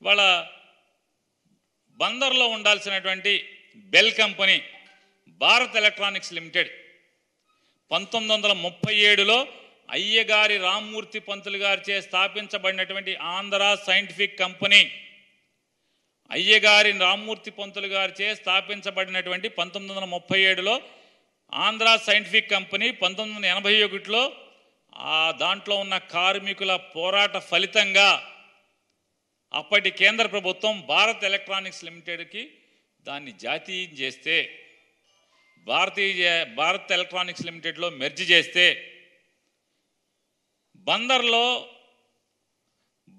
వాళ్ళ బందర్లో ఉండాల్సినటువంటి BEL company Bharat Electronics Limited 1937లో అయ్యగారి రామ్మూర్తి పంతులు గారిచే స్థాపించబడినటువంటి ఆంధ్ర సైంటిఫిక్ కంపెనీ, అయ్యగారి రామ్మూర్తి పంతులు గారిచే స్థాపించబడినటువంటి 1937లో ఆంధ్ర సైంటిఫిక్ కంపెనీ 1981లో దాంట్లో ఉన్న కార్మికుల పోరాట ఫలితంగా అప్పటి కేంద్ర ప్రభుత్వం భారత్ ఎలక్ట్రానిక్స్ లిమిటెడ్కి దాన్ని జాతీయం చేస్తే, భారత్ ఎలక్ట్రానిక్స్ లిమిటెడ్లో మెర్జ్ చేస్తే బందర్లో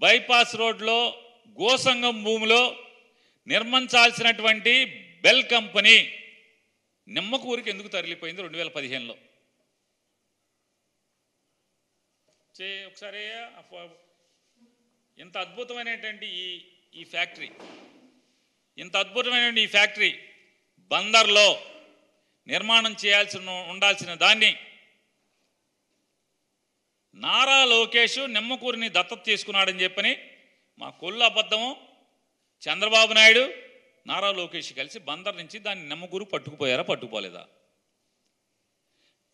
బైపాస్ రోడ్లో గోసంగం భూమిలో నిర్మించాల్సినటువంటి బెల్ కంపెనీ నిమ్మకూరికి ఎందుకు తరలిపోయింది 2015లో? ఒకసారి ఇంత అద్భుతమైనటువంటి ఈ ఫ్యాక్టరీ, ఇంత అద్భుతమైనటువంటి ఈ ఫ్యాక్టరీ బందర్లో నిర్మాణం ఉండాల్సిన దాన్ని నారా లోకేష్ నిమ్మకూరిని దత్తత తీసుకున్నాడని చెప్పని మా కొల్లు అబద్ధము. చంద్రబాబు నాయుడు నారా లోకేష్ కలిసి బందర్ నుంచి దాన్ని నిమ్మకూరు పట్టుకుపోయారా, పట్టుకుపోలేదా?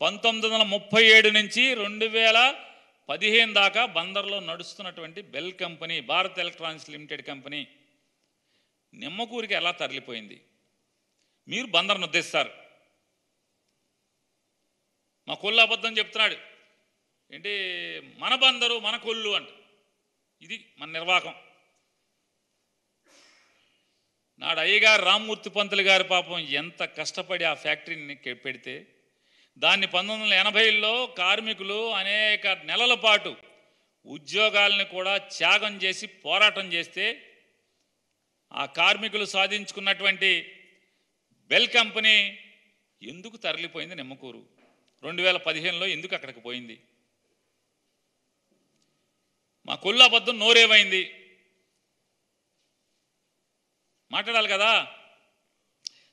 1937 నుంచి 2015 దాకా బందర్లో నడుస్తున్నటువంటి BEL company, Bharat Electronics Limited company నిమ్మకూరికి ఎలా తరలిపోయింది? మీరు బందర్ను ఉద్దేశిస్తారు. మా కొల్లు అబద్ధం చెప్తున్నాడు ఏంటి, మన బందరు మన కొల్లు అంట. ఇది మన నిర్వాహకం. నాడు అయ్యగారు రామ్మూర్తి పంతులు గారి పాపం ఎంత కష్టపడి ఆ ఫ్యాక్టరీని పెడితే దాన్ని 1980లో కార్మికులు అనేక నెలల పాటు ఉద్యోగాలను కూడా త్యాగం చేసి పోరాటం చేస్తే ఆ కార్మికులు సాధించుకున్నటువంటి బెల్ కంపెనీ ఎందుకు తరలిపోయింది నిమ్మకూరు? 2015లో ఎందుకు అక్కడికి పోయింది? మా కొల్లు అబద్ధం నోరేమైంది? మాట్లాడాలి కదా,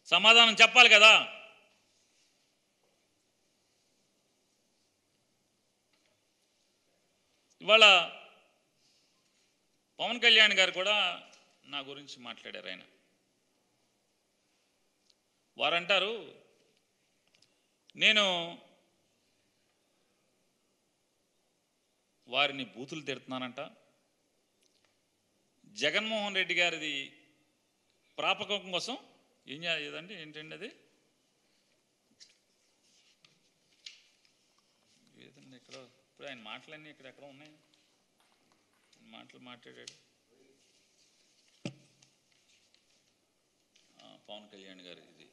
సమాధానం చెప్పాలి కదా. ఇవాళ పవన్ కళ్యాణ్ గారు కూడా నా గురించి మాట్లాడారు. వారంటారు నేను వారిని బూతులు తిడుతున్నానంట. జగన్మోహన్ రెడ్డి గారిది ప్రాపకం కోసం ఏం చేయాలంటే ఏంటండి అది ఏదండి, ఇక్కడ ఇప్పుడు ఆయన మాటలన్నీ ఎక్కడ ఉన్నాయి, మాటలు మాట్లాడాడు పవన్ కళ్యాణ్ గారు. ఇది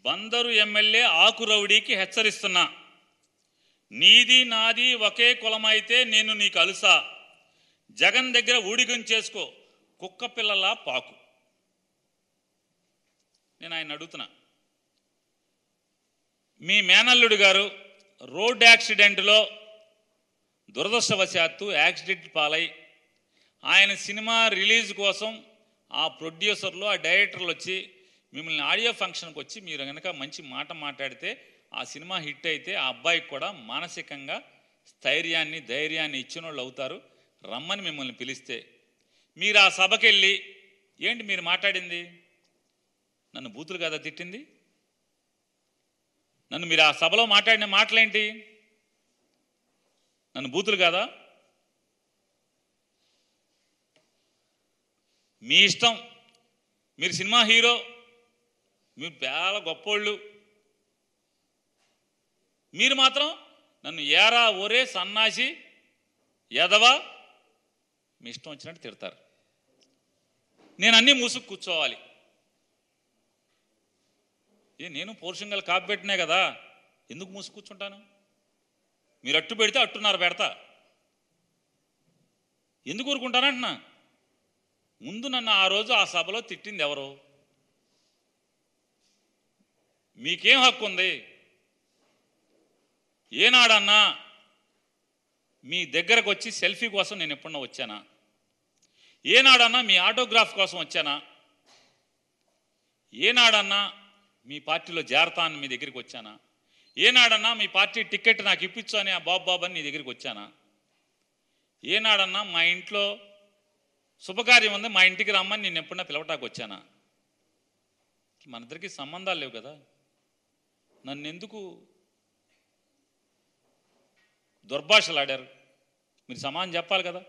బందరు ఎమ్మెల్యే ఆకురౌడీకి హెచ్చరిస్తున్నా, నీది నాది ఒకే కులమైతే నేను నీకు అలుసా, జగన్ దగ్గర ఊడిగం చేసుకో, కుక్క పిల్లలా పాకు. నేను ఆయన అడుగుతున్నా, మీ మేనల్లుడు గారు రోడ్ యాక్సిడెంట్లో దురదృష్టవశాత్తు యాక్సిడెంట్ పాలై ఆయన సినిమా రిలీజ్ కోసం ఆ ప్రొడ్యూసర్లు ఆ డైరెక్టర్లు వచ్చి మిమ్మల్ని ఆడియో ఫంక్షన్కి వచ్చి మీరు కనుక మంచి మాట మాట్లాడితే ఆ సినిమా హిట్ అయితే ఆ అబ్బాయికి కూడా మానసికంగా స్థైర్యాన్ని ధైర్యాన్ని ఇచ్చిన వాళ్ళు అవుతారు, రమ్మని మిమ్మల్ని పిలిస్తే మీరు ఆ సభకి వెళ్ళి ఏంటి మీరు మాట్లాడింది? నన్ను బూతులు కదా తిట్టింది? నన్ను మీరు ఆ సభలో మాట్లాడిన మాటలేంటి? నన్ను బూతులు కాదా? మీ ఇష్టం, మీరు సినిమా హీరో, మీరు చాలా గొప్పోళ్ళు, మీరు మాత్రం నన్ను ఏరా ఒరే సన్నాసి ఎదవా మీ ఇష్టం వచ్చినట్టు తిడతారు. నేను అన్నీ మూసుకు కూర్చోవాలి. నేను పౌరుషంగా కాపీ పెట్టినే కదా, ఎందుకు మూసుకు కూర్చుంటాను? మీరు అట్టు పెడితే అట్టున్నర పెడతా, ఎందుకు ఊరుకుంటానంటున్నా? ముందు నన్ను ఆ రోజు ఆ సభలో తిట్టింది ఎవరు? మీకేం హక్కు ఉంది? ఏనాడన్నా మీ దగ్గరకు వచ్చి సెల్ఫీ కోసం నేను ఎప్పుడన్నా వచ్చానా? ఏనాడన్నా మీ ఆటోగ్రాఫ్ కోసం వచ్చానా? ఏనాడన్నా మీ పార్టీలో చేరతాను మీ దగ్గరికి వచ్చానా? ఏనాడన్నా మీ పార్టీ టికెట్ నాకు ఇప్పించు అని ఆ బాబు అని నీ దగ్గరికి వచ్చానా? ఏనాడన్నా మా ఇంట్లో శుభకార్యం ఉంది మా ఇంటికి రమ్మని నేను ఎప్పుడన్నా పిలవటానికి వచ్చానా? మన ఇద్దరికి సంబంధాలు లేవు కదా. నన్ను ఎందుకు దుర్భాషలు ఆడారు? మీరు సమాధానం చెప్పాలి కదా.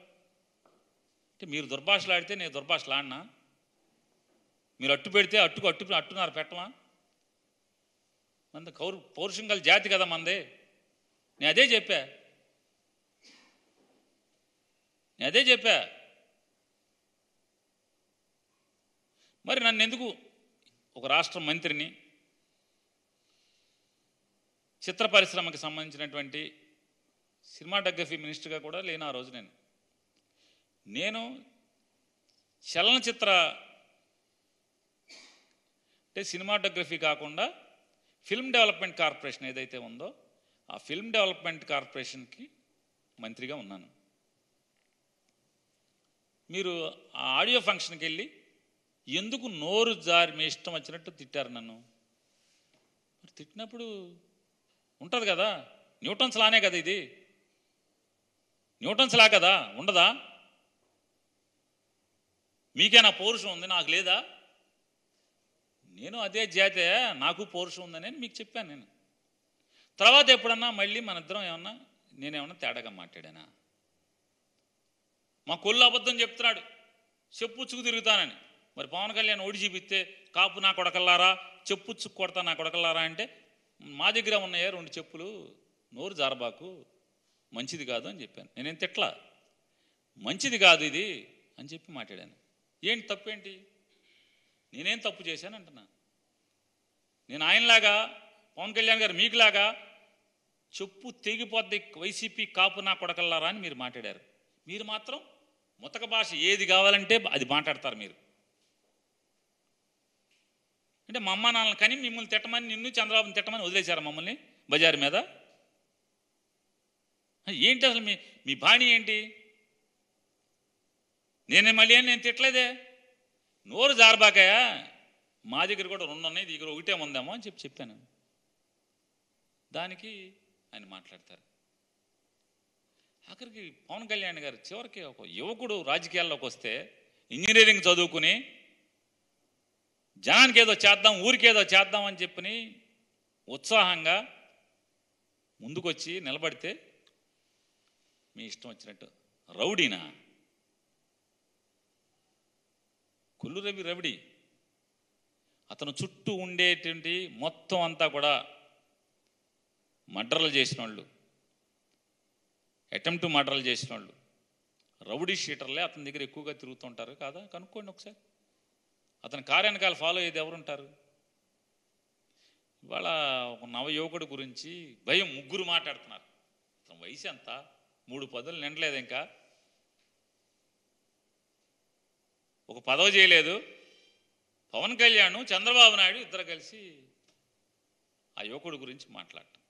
అంటే మీరు దుర్భాషలు ఆడితే నేను దుర్భాషలు ఆడినా? మీరు అట్టు పెడితే అట్టున్నారు పెట్టమా? మన పౌరుషం గల జాతి కదా మనదే. నేను అదే చెప్పా. మరి నన్ను ఎందుకు ఒక రాష్ట్ర మంత్రిని, చిత్ర పరిశ్రమకి సంబంధించినటువంటి సినిమాటోగ్రఫీ మినిస్టర్గా కూడా లేను ఆ రోజు. నేను చలనచిత్ర అంటే సినిమాటోగ్రఫీ కాకుండా ఫిల్మ్ డెవలప్మెంట్ కార్పొరేషన్ ఏదైతే ఉందో ఆ ఫిల్మ్ డెవలప్మెంట్ కార్పొరేషన్కి మంత్రిగా ఉన్నాను. మీరు ఆ ఆడియో ఫంక్షన్కి వెళ్ళి ఎందుకు నోరు జారి మీ ఇష్టం వచ్చినట్టు తిట్టారు నన్ను? మరి తిట్టినప్పుడు ఉంటుంది కదా, న్యూటన్స్ లానే కదా, ఇది న్యూటన్స్ లా కదా, ఉండదా? మీకేనా పౌరుషం ఉంది, నాకు లేదా? నేను అదే జాతే, నాకు పౌరుషం ఉందని మీకు చెప్పాను. నేను తర్వాత ఎప్పుడన్నా మళ్ళీ మన ఇద్దరం నేనేమన్నా తేడాగా మాట్లాడానా? మా కొల్లు అబద్ధం చెప్తున్నాడు, చెప్పుచ్చుకు తిరుగుతానని. మరి పవన్ కళ్యాణ్ ఓడి చూపిస్తే కాపు నా కొడకల్లారా, చెప్పుచ్చుకు కొడతా నా కొడకల్లారా అంటే మా దగ్గర ఉన్నాయే 2 చెప్పులు, నోరు జారబాకు, మంచిది కాదు అని చెప్పాను. నేనేం తిట్లా, మంచిది కాదు ఇది అని చెప్పి మాట్లాడాను. ఏంటి తప్పేంటి? నేనేం తప్పు చేశాను అంటున్నా? నేను ఆయనలాగా పవన్ కళ్యాణ్ గారు మీకులాగా చెప్పు తెగిపోద్ది వైసీపీ కాపు నా కొడకల్లారా అని మీరు మాట్లాడారు. మీరు మాత్రం ముతక భాష ఏది కావాలంటే అది మాట్లాడతారు. మీరు అంటే మా అమ్మ నాన్నలు కానీ మిమ్మల్ని తిట్టమని, నిన్ను చంద్రబాబుని తిట్టమని వదిలేశారు మమ్మల్ని బజారు మీద. ఏంటి అసలు మీ బాణి ఏంటి? నేను తిట్టలేదే. నోరు జారబాకాయా, మా దగ్గర కూడా 2 ఉన్నాయి, దగ్గర 1 ఉందేమో అని చెప్పాను. దానికి ఆయన మాట్లాడతారు. ఆఖరికి పవన్ కళ్యాణ్ గారు చివరికి ఒక యువకుడు రాజకీయాల్లోకి వస్తే ఇంజనీరింగ్ చదువుకుని జనానికి ఏదో చేద్దాం, ఊరికేదో చేద్దాం అని చెప్పి ఉత్సాహంగా ముందుకొచ్చి నిలబడితే మీ ఇష్టం వచ్చినట్టు రౌడీనా? కొల్లు రవిడి అతను చుట్టూ ఉండేటువంటి మొత్తం అంతా కూడా మర్డర్లు చేసిన వాళ్ళు, అటెంప్ట్ మర్డర్లు చేసిన వాళ్ళు, రౌడీ షీటర్లే అతని దగ్గర ఎక్కువగా తిరుగుతుంటారు కాదా? కనుక్కోండి ఒకసారి. అతని కార్యానకాలు ఫాలో అయ్యేది ఎవరుంటారు? ఇవాళ ఒక నవయువకుడి గురించి భయం 3 మాట్లాడుతున్నారు. అతని వయసు ఎంత? 3 పదులు నిండలేదు, ఇంకా ఒక పదవి చేయలేదు. పవన్ కళ్యాణ్, చంద్రబాబు నాయుడు ఇద్దరు కలిసి ఆ యువకుడి గురించి మాట్లాడటం.